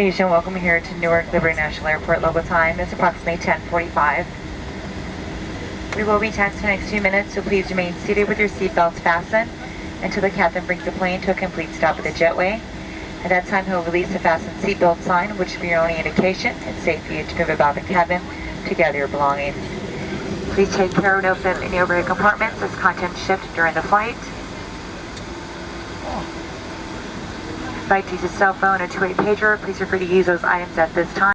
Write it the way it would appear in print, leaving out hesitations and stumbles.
Ladies and welcome here to Newark Liberty National Airport. Local time is approximately 10:45. We will be taxiing the next few minutes, so please remain seated with your seatbelts fastened until the captain brings the plane to a complete stop at the jetway. At that time, he'll release the fasten seatbelt sign, which will be your only indication. It's safe for you to move about the cabin to gather your belongings. Please take care of open any overhead compartments as contents shift during the flight. If you'd like to use a cell phone or two-way pager, please feel free to use those items at this time.